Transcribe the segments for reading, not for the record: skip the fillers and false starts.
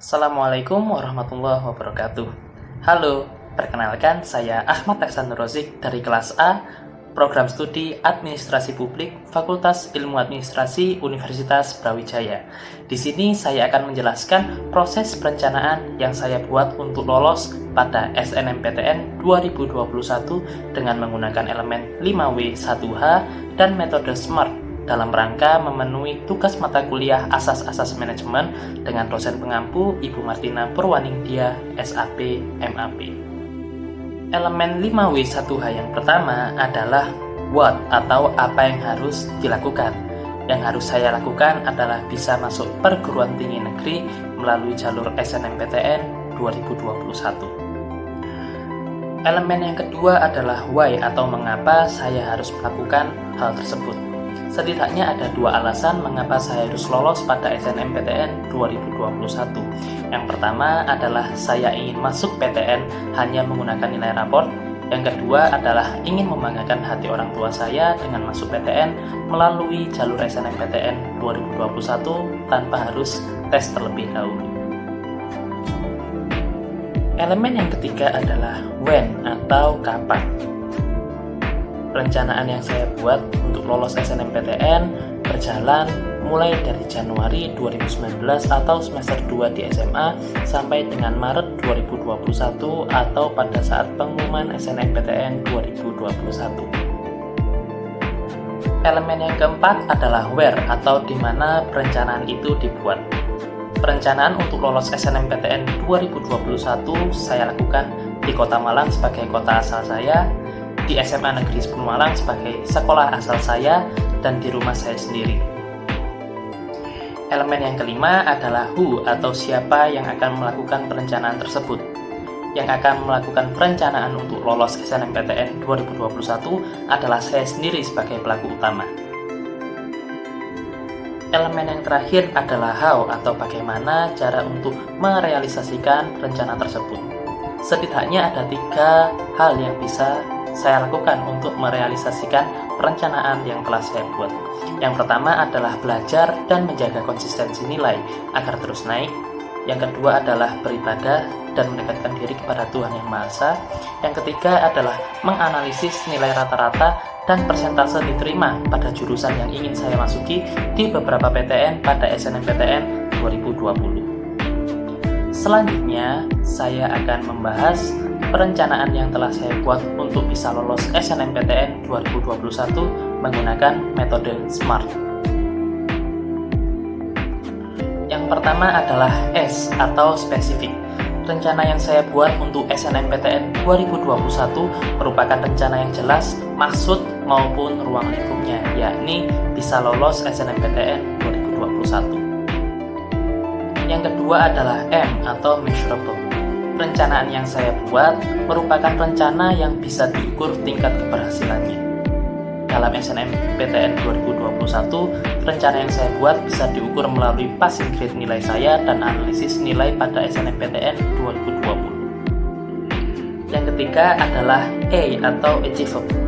Assalamualaikum warahmatullahi wabarakatuh. Halo, perkenalkan saya Ahmad Aksan Rozik dari kelas A, Program Studi Administrasi Publik, Fakultas Ilmu Administrasi Universitas Brawijaya. Di sini saya akan menjelaskan proses perencanaan yang saya buat untuk lolos pada SNMPTN 2021 dengan menggunakan elemen 5W1H dan metode SMART dalam rangka memenuhi tugas mata kuliah Asas-Asas Manajemen dengan dosen pengampu Ibu Martina Purwaningdia, SAP, MAP. Elemen 5W1H yang pertama adalah what atau apa yang harus dilakukan. Yang harus saya lakukan adalah bisa masuk perguruan tinggi negeri melalui jalur SNMPTN 2021. Elemen yang kedua adalah why atau mengapa saya harus melakukan hal tersebut. Setidaknya ada dua alasan mengapa saya harus lolos pada SNMPTN 2021. Yang pertama adalah saya ingin masuk PTN hanya menggunakan nilai raport. Yang kedua adalah ingin membanggakan hati orang tua saya dengan masuk PTN melalui jalur SNMPTN 2021 tanpa harus tes terlebih dahulu. Elemen yang ketiga adalah when atau kapan. Perencanaan yang saya buat untuk lolos SNMPTN berjalan mulai dari Januari 2019 atau semester 2 di SMA sampai dengan Maret 2021 atau pada saat pengumuman SNMPTN 2021. Elemen yang keempat adalah where atau di mana perencanaan itu dibuat. Perencanaan untuk lolos SNMPTN 2021 saya lakukan di Kota Malang sebagai kota asal saya, di SMA Negeri 10 Malang sebagai sekolah asal saya, dan di rumah saya sendiri. Elemen yang kelima adalah who atau siapa yang akan melakukan perencanaan tersebut. Yang akan melakukan perencanaan untuk lolos SNMPTN 2021 adalah saya sendiri sebagai pelaku utama. Elemen yang terakhir adalah how atau bagaimana cara untuk merealisasikan rencana tersebut. Setidaknya ada 3 hal yang bisa saya lakukan untuk merealisasikan perencanaan yang telah saya buat. Yang pertama adalah belajar dan menjaga konsistensi nilai agar terus naik. Yang kedua adalah beribadah dan mendekatkan diri kepada Tuhan Yang Maha Esa. Yang ketiga adalah menganalisis nilai rata-rata dan persentase diterima pada jurusan yang ingin saya masuki di beberapa PTN pada SNMPTN 2020. Selanjutnya, saya akan membahas perencanaan yang telah saya buat untuk bisa lolos SNMPTN 2021 menggunakan metode SMART. Yang pertama adalah S atau spesifik. Rencana yang saya buat untuk SNMPTN 2021 merupakan rencana yang jelas maksud maupun ruang lingkupnya, yakni bisa lolos SNMPTN 2021. Yang kedua adalah M atau measurable. Perencanaan yang saya buat merupakan rencana yang bisa diukur tingkat keberhasilannya. Dalam SNMPTN 2021, rencana yang saya buat bisa diukur melalui passing grade nilai saya dan analisis nilai pada SNMPTN 2020. Yang ketiga adalah A atau achievable.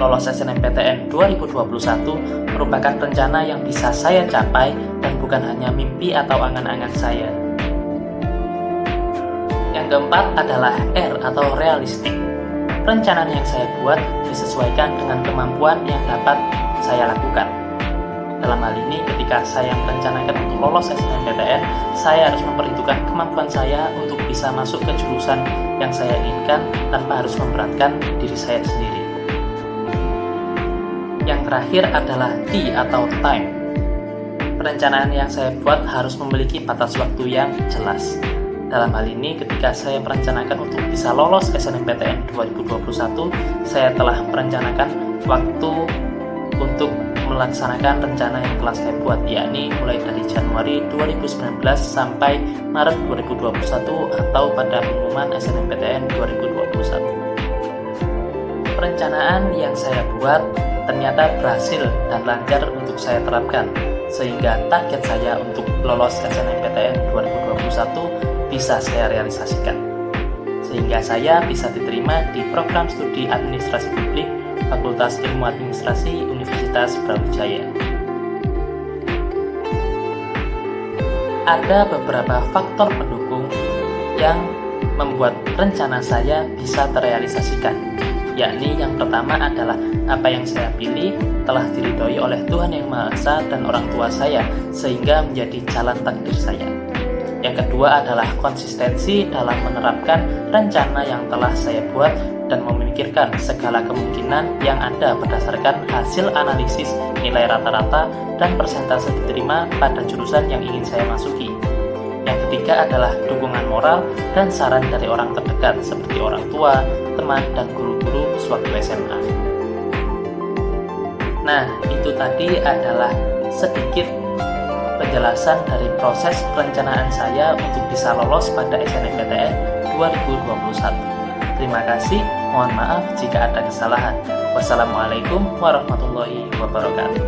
Lolos SNMPTN 2021 merupakan rencana yang bisa saya capai dan bukan hanya mimpi atau angan-angan saya. Yang keempat adalah R atau realistik. Perencanaan yang saya buat disesuaikan dengan kemampuan yang dapat saya lakukan. Dalam hal ini, ketika saya merencanakan untuk lolos SNMPTN, saya harus memperhitungkan kemampuan saya untuk bisa masuk ke jurusan yang saya inginkan tanpa harus memberatkan diri saya sendiri. Yang terakhir adalah T atau time. Perencanaan yang saya buat harus memiliki batas waktu yang jelas. Dalam hal ini, ketika saya merencanakan untuk bisa lolos SNMPTN 2021, saya telah merencanakan waktu untuk melaksanakan rencana yang telah saya buat, yakni mulai dari Januari 2019 sampai Maret 2021 atau pada pengumuman SNMPTN 2021. Perencanaan yang saya buat ternyata berhasil dan lancar untuk saya terapkan, sehingga target saya untuk lolos SNMPTN 2021 bisa saya realisasikan, sehingga saya bisa diterima di program studi Administrasi Publik Fakultas Ilmu Administrasi Universitas Brawijaya. ada beberapa faktor pendukung yang membuat rencana saya bisa terrealisasikan, yakni yang pertama adalah apa yang saya pilih telah diridhoi oleh Tuhan Yang Maha Esa dan orang tua saya sehingga menjadi jalan takdir saya. Yang kedua adalah konsistensi dalam menerapkan rencana yang telah saya buat dan memikirkan segala kemungkinan yang ada berdasarkan hasil analisis nilai rata-rata dan persentase diterima pada jurusan yang ingin saya masuki. Yang ketiga adalah dukungan moral dan saran dari orang terdekat seperti orang tua, teman, dan guru-guru sewaktu SMA. Nah, itu tadi adalah sedikit penjelasan dari proses perencanaan saya untuk bisa lolos pada SNMPTN 2021. Terima kasih, mohon maaf jika ada kesalahan. Wassalamualaikum warahmatullahi wabarakatuh.